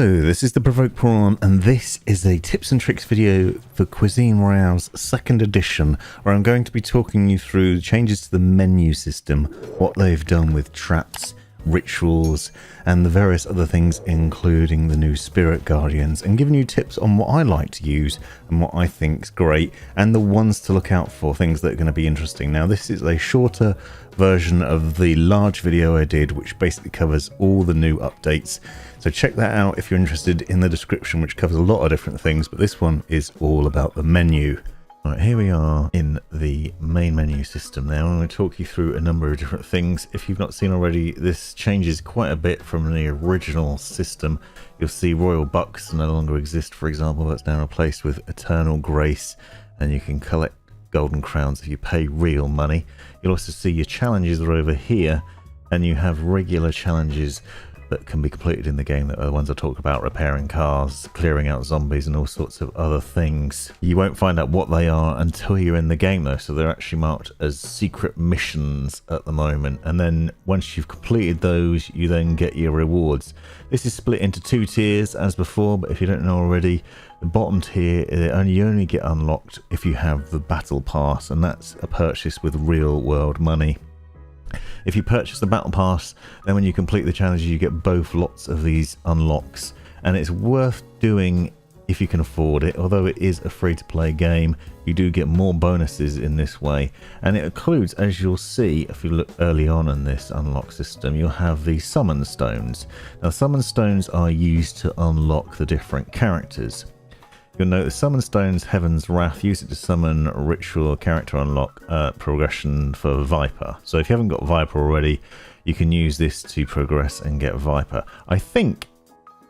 Hello, this is the Provoked Prawn, and this is a tips and tricks video for Cuisine Royale's 2nd edition, where I'm going to be talking you through changes to the menu system, what they've done with traps, rituals, and the various other things, including the new Spirit Guardians, and giving you tips on what I like to use and what I think's great, and the ones to look out for, things that are going to be interesting. Now, this is a shorter version of the large video I did, which basically covers all the new updates. So check that out if you're interested in the description, which covers a lot of different things, but this one is all about the menu. Right, here we are in the main menu system now. I'm going to talk you through a number of different things. If you've not seen already, this changes quite a bit from the original system. You'll see Royal Bucks no longer exist, for example. That's now replaced with Eternal Grace, and you can collect golden crowns if you pay real money. You'll also see your challenges are over here, and you have regular challenges that can be completed in the game that are the ones I talk about: repairing cars, clearing out zombies, and all sorts of other things. You won't find out what they are until you're in the game though, so they're actually marked as secret missions at the moment, and then once you've completed those, you then get your rewards. This is split into 2 tiers as before, but if you don't know already, the bottom tier you only get unlocked if you have the battle pass, and that's a purchase with real world money. If you purchase the battle pass, then when you complete the challenges, you get both lots of these unlocks, and it's worth doing if you can afford it. Although it is a free-to-play game, you do get more bonuses in this way, and it includes, as you'll see if you look early on in this unlock system, you'll have the summon stones. Now, summon stones are used to unlock the different characters. You'll note the Summon Stones, Heaven's Wrath, use it to summon ritual character unlock progression for Viper. So if you haven't got Viper already, you can use this to progress and get Viper. I think,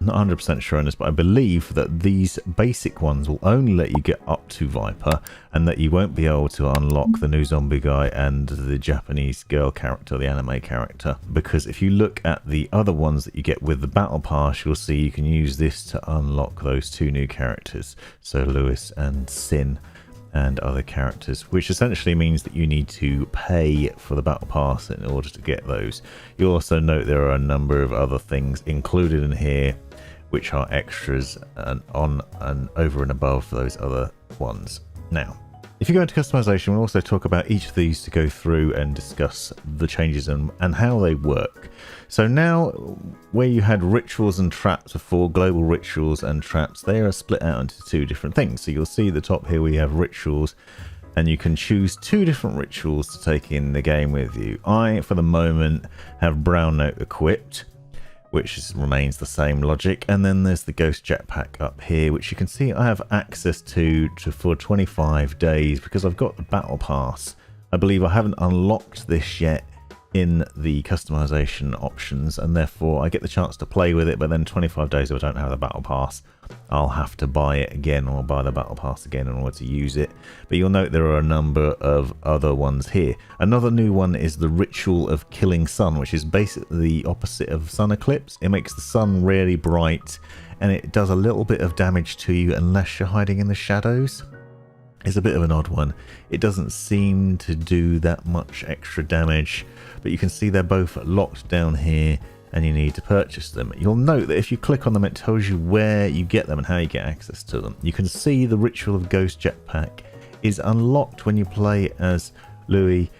not 100% sure on this, but I believe that these basic ones will only let you get up to Viper, and that you won't be able to unlock the new zombie guy and the Japanese girl character, the anime character, because if you look at the other ones that you get with the battle pass, you'll see you can use this to unlock those 2 new characters, so Lewis and Sin and other characters, which essentially means that you need to pay for the battle pass in order to get those. You'll also note there are a number of other things included in here which are extras and on and over and above those other ones. Now, if you go into customization, we'll also talk about each of these to go through and discuss the changes and how they work. So now, where you had rituals and traps before, global rituals and traps, they are split out into 2 different things. So you'll see at the top here we have rituals, and you can choose 2 different rituals to take in the game with you. I, for the moment, have Brown Note equipped, which remains the same logic, and then there's the Ghost Jetpack up here, which you can see I have access to for 25 days because I've got the Battle Pass. I believe I haven't unlocked this yet in the customization options, and therefore I get the chance to play with it, but then 25 days if I don't have the Battle Pass, I'll have to buy it again, or buy the Battle Pass again in order to use it. But you'll note there are a number of other ones here. Another new one is the Ritual of Killing Sun, which is basically the opposite of Sun Eclipse. It makes the sun really bright, and it does a little bit of damage to you unless you're hiding in the shadows. It's a bit of an odd one. It doesn't seem to do that much extra damage, but you can see they're both locked down here, and you need to purchase them. You'll note that if you click on them, it tells you where you get them and how you get access to them. You can see the Ritual of Ghost Jetpack is unlocked when you play as Louis,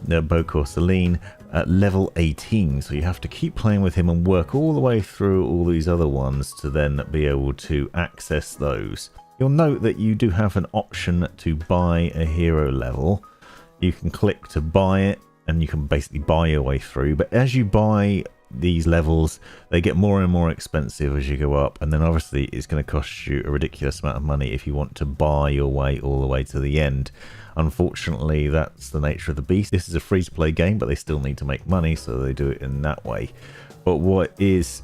Boke or Celine at level 18, so you have to keep playing with him and work all the way through all these other ones to then be able to access those. You'll note that you do have an option to buy a hero level. You can click to buy it, and you can basically buy your way through, but as you buy these levels, they get more and more expensive as you go up, and then obviously it's going to cost you a ridiculous amount of money if you want to buy your way all the way to the end. Unfortunately, that's the nature of the beast. This is a free-to-play game, but they still need to make money, so they do it in that way. But what is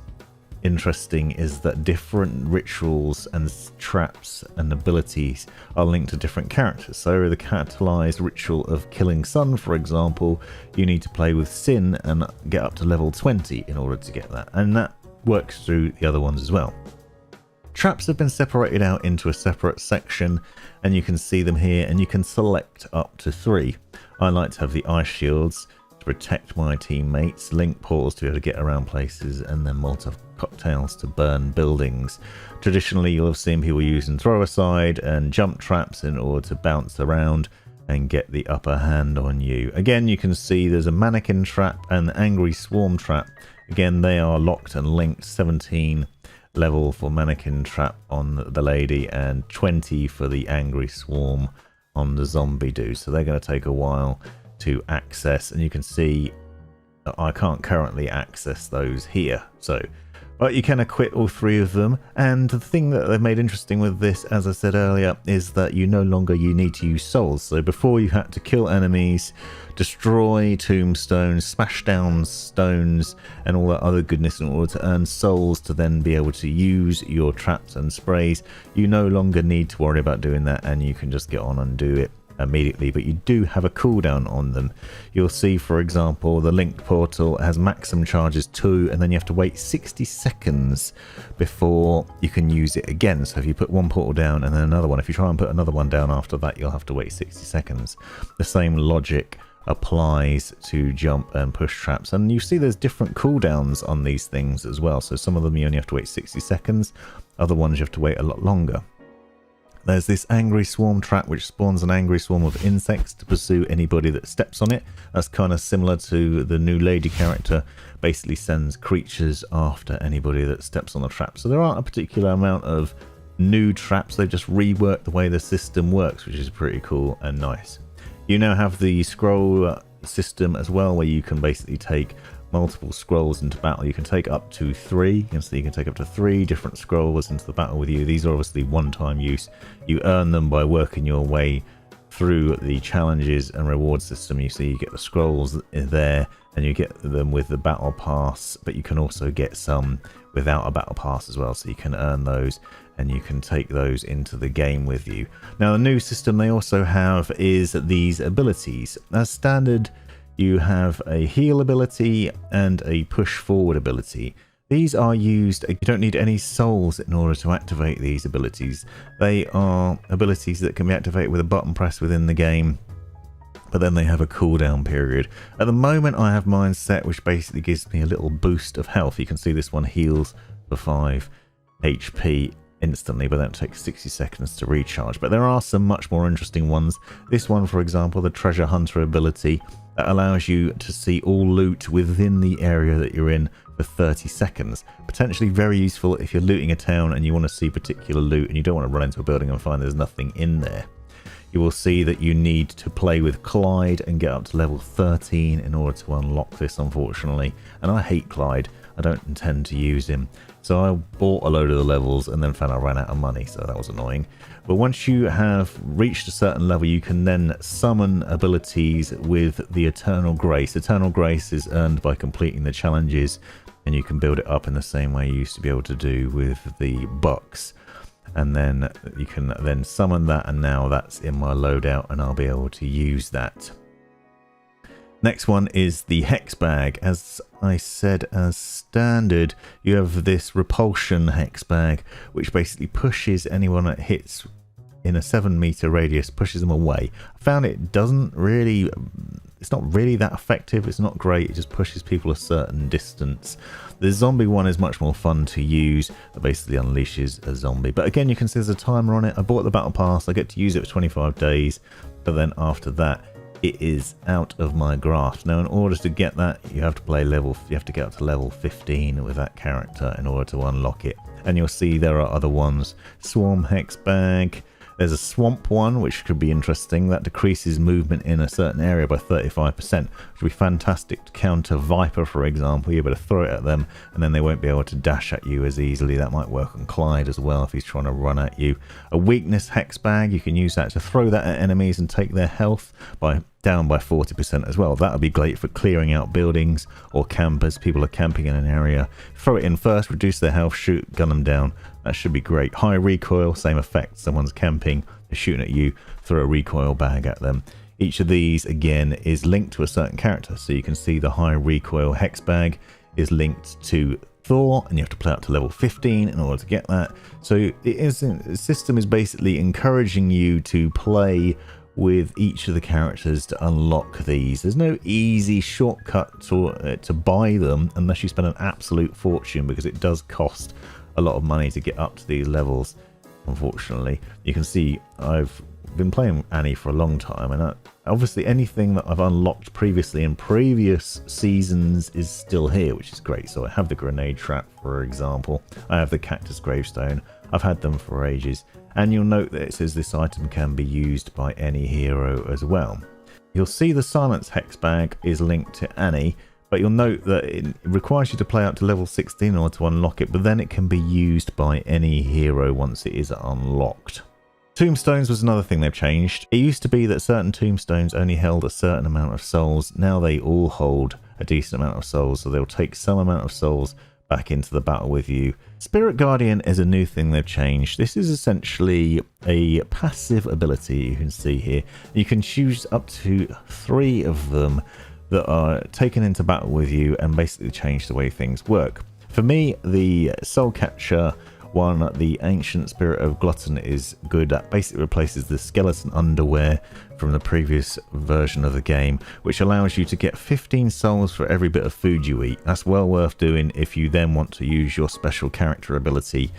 interesting is that different rituals and traps and abilities are linked to different characters. So the catalyzed Ritual of Killing Sun, for example, you need to play with Sin and get up to level 20 in order to get that, and that works through the other ones as well. Traps have been separated out into a separate section, and you can see them here, and you can select up to 3. I like to have the ice shields, to protect my teammates, link portals to be able to get around places, and then Molotov cocktails to burn buildings. Traditionally, you'll have seen people using throw-aside and jump traps in order to bounce around and get the upper hand on you. Again, you can see there's a mannequin trap and the angry swarm trap. Again, they are locked and linked. 17 level for mannequin trap on the lady and 20 for the angry swarm on the zombie dude. So they're going to take a while to access, and you can see that I can't currently access those here. But you can equip all three of them, and the thing that they've made interesting with this, as I said earlier, is that you no longer need to use souls. So before you had to kill enemies, destroy tombstones, smash down stones, and all that other goodness in order to earn souls to then be able to use your traps and sprays. You no longer need to worry about doing that, and you can just get on and do it immediately, but you do have a cooldown on them. You'll see, for example, the linked portal has maximum charges 2, and then you have to wait 60 seconds before you can use it again. So if you put one portal down and then another one, if you try and put another one down after that, you'll have to wait 60 seconds. The same logic applies to jump and push traps, and you see there's different cooldowns on these things as well. So some of them you only have to wait 60 seconds, other ones you have to wait a lot longer. There's this angry swarm trap which spawns an angry swarm of insects to pursue anybody that steps on it. That's kind of similar to the new lady character, basically sends creatures after anybody that steps on the trap. So there aren't a particular amount of new traps, they've just reworked the way the system works, which is pretty cool and nice. You now have the scroll system as well, where you can basically take multiple scrolls into battle. You can take up to 3, so you can take up to 3 different scrolls into the battle with you. These are obviously one-time use. You earn them by working your way through the challenges and reward system. You see you get the scrolls there, and you get them with the battle pass, but you can also get some without a battle pass as well, so you can earn those and you can take those into the game with you. Now the new system they also have is these abilities. As standard, you have a heal ability and a push forward ability. These are used, you don't need any souls in order to activate these abilities. They are abilities that can be activated with a button press within the game, but then they have a cooldown period. At the moment I have mine set, which basically gives me a little boost of health. You can see this one heals for 5 HP instantly, but that takes 60 seconds to recharge. But there are some much more interesting ones. This one, for example, the treasure hunter ability, that allows you to see all loot within the area that you're in for 30 seconds. Potentially very useful if you're looting a town and you want to see particular loot and you don't want to run into a building and find there's nothing in there. You will see that you need to play with Clyde and get up to level 13 in order to unlock this, unfortunately. And I hate Clyde. I don't intend to use him. So I bought a load of the levels and then found I ran out of money, so that was annoying. But once you have reached a certain level, you can then summon abilities with the Eternal Grace. Eternal Grace is earned by completing the challenges, and you can build it up in the same way you used to be able to do with the bucks. And then you can then summon that, and now that's in my loadout and I'll be able to use that. Next one is the Hexbag. As I said, as standard, you have this repulsion Hexbag, which basically pushes anyone that hits in a 7-meter radius, pushes them away. I found it doesn't really, it's not really that effective. It's not great. It just pushes people a certain distance. The zombie one is much more fun to use. It basically unleashes a zombie. But again, you can see there's a timer on it. I bought the battle pass. I get to use it for 25 days. But then after that, it is out of my grasp. Now, in order to get that, you have to get up to level 15 with that character in order to unlock it. And you'll see there are other ones. Swarm Hexbag. There's a swamp one, which could be interesting. That decreases movement in a certain area by 35%, which would be fantastic to counter Viper, for example. You're able to throw it at them, and then they won't be able to dash at you as easily. That might work on Clyde as well if he's trying to run at you. A weakness Hexbag, you can use that to throw that at enemies and take their health down by 40% as well. That would be great for clearing out buildings or campers. People are camping in an area. Throw it in first, reduce their health, shoot, gun them down. That should be great. High recoil, same effect. Someone's camping, they're shooting at you, throw a recoil bag at them. Each of these, again, is linked to a certain character. So you can see the high recoil Hexbag is linked to Thor, and you have to play up to level 15 in order to get that. So the system is basically encouraging you to play with each of the characters to unlock these. There's no easy shortcut to buy them unless you spend an absolute fortune, because it does cost a lot of money to get up to these levels. Unfortunately, you can see I've been playing Annie for a long time, and obviously anything that I've unlocked previously in previous seasons is still here, which is great. So I have the grenade trap, for example. I have the cactus gravestone. I've had them for ages, and you'll note that it says this item can be used by any hero as well. You'll see the silence hex bag is linked to Annie, but you'll note that it requires you to play up to level 16 in order to unlock it, but then it can be used by any hero once it is unlocked. Tombstones was another thing they've changed. It used to be that certain tombstones only held a certain amount of souls. Now they all hold a decent amount of souls, so they'll take some amount of souls back into the battle with you. Spirit Guardian is a new thing they've changed. This is essentially a passive ability you can see here. You can choose up to 3 of them that are taken into battle with you and basically change the way things work. For me, the Soul Catcher one, the Ancient Spirit of Glutton, is good. That basically replaces the skeleton underwear from the previous version of the game, which allows you to get 15 souls for every bit of food you eat. That's well worth doing if you then want to use your special character ability,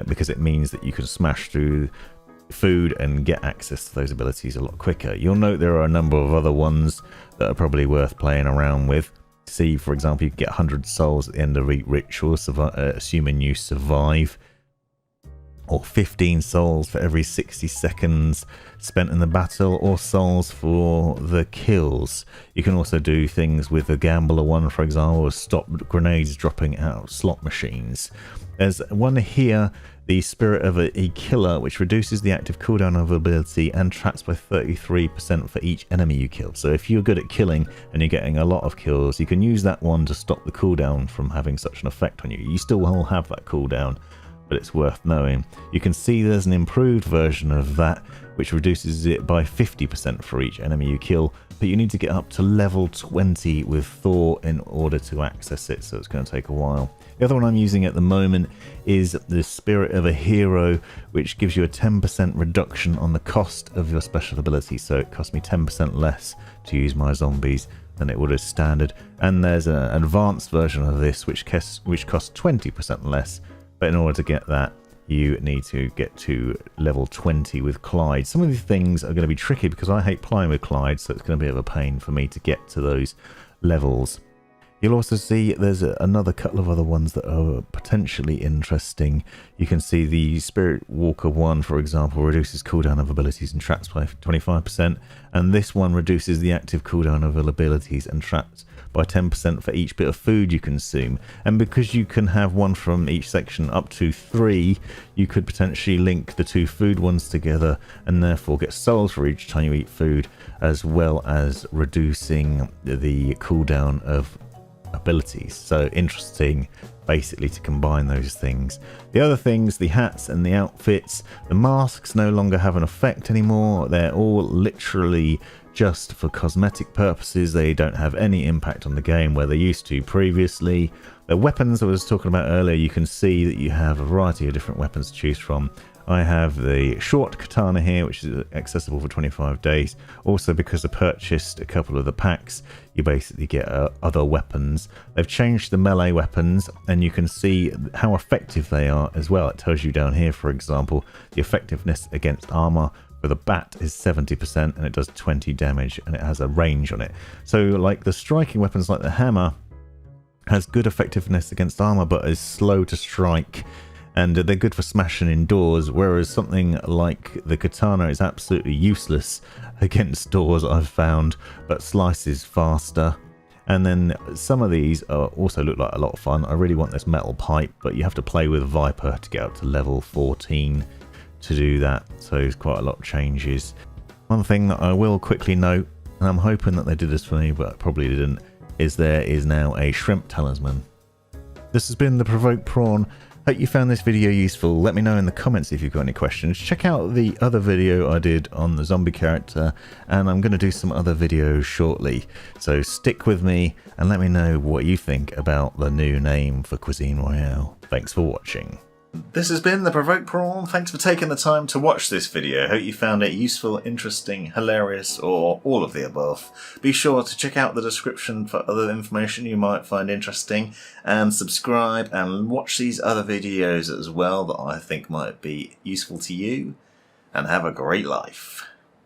because it means that you can smash through food and get access to those abilities a lot quicker. You'll note there are a number of other ones that are probably worth playing around with. See, for example, you can get 100 souls at the end of each ritual, assuming you survive, or 15 souls for every 60 seconds spent in the battle, or souls for the kills. You can also do things with the Gambler one, for example, stop grenades dropping out of slot machines. There's one here, the Spirit of a Killer, which reduces the active cooldown of ability and traps by 33% for each enemy you kill. So if you're good at killing and you're getting a lot of kills, you can use that one to stop the cooldown from having such an effect on you. You still will have that cooldown, but it's worth knowing. You can see there's an improved version of that, which reduces it by 50% for each enemy you kill, but you need to get up to level 20 with Thor in order to access it, so it's going to take a while. The other one I'm using at the moment is the Spirit of a Hero, which gives you a 10% reduction on the cost of your special ability, so it costs me 10% less to use my zombies than it would as standard. And there's an advanced version of this which costs 20% less, but in order to get that, you need to get to level 20 with Clyde. Some of these things are going to be tricky because I hate playing with Clyde, so it's going to be a bit of a pain for me to get to those levels. You'll also see there's another couple of other ones that are potentially interesting. You can see the Spirit Walker one, for example, reduces cooldown of abilities and traps by 25%, and this one reduces the active cooldown of abilities and traps by 10% for each bit of food you consume. And because you can have one from each section up to 3, you could potentially link the 2 food ones together and therefore get souls for each time you eat food, as well as reducing the cooldown of abilities. So interesting basically to combine those things. The other things, the hats and the outfits, the masks no longer have an effect anymore. They're all literally just for cosmetic purposes. They don't have any impact on the game where they used to previously. The weapons I was talking about earlier, you can see that you have a variety of different weapons to choose from. I have the short katana here, which is accessible for 25 days. Also, because I purchased a couple of the packs, you basically get other weapons. They've changed the melee weapons, and you can see how effective they are as well. It tells you down here, for example, the effectiveness against armor for the bat is 70%, and it does 20 damage, and it has a range on it. So, like the striking weapons like the hammer has good effectiveness against armor, but is slow to strike. And they're good for smashing in doors, whereas something like the katana is absolutely useless against doors, I've found, but slices faster. And then some of these also look like a lot of fun. I really want this metal pipe, but you have to play with Viper to get up to level 14 to do that, so there's quite a lot of changes. One thing that I will quickly note, and I'm hoping that they did this for me, but probably didn't, is there is now a shrimp talisman. This has been the Provoked Prawn. Hope you found this video useful. Let me know in the comments if you've got any questions. Check out the other video I did on the zombie character, and I'm going to do some other videos shortly. So stick with me and let me know what you think about the new name for Cuisine Royale. Thanks for watching. This has been the Provoked Prawn. Thanks for taking the time to watch this video. Hope you found it useful, interesting, hilarious, or all of the above. Be sure to check out the description for other information you might find interesting, and subscribe and watch these other videos as well that I think might be useful to you, and have a great life.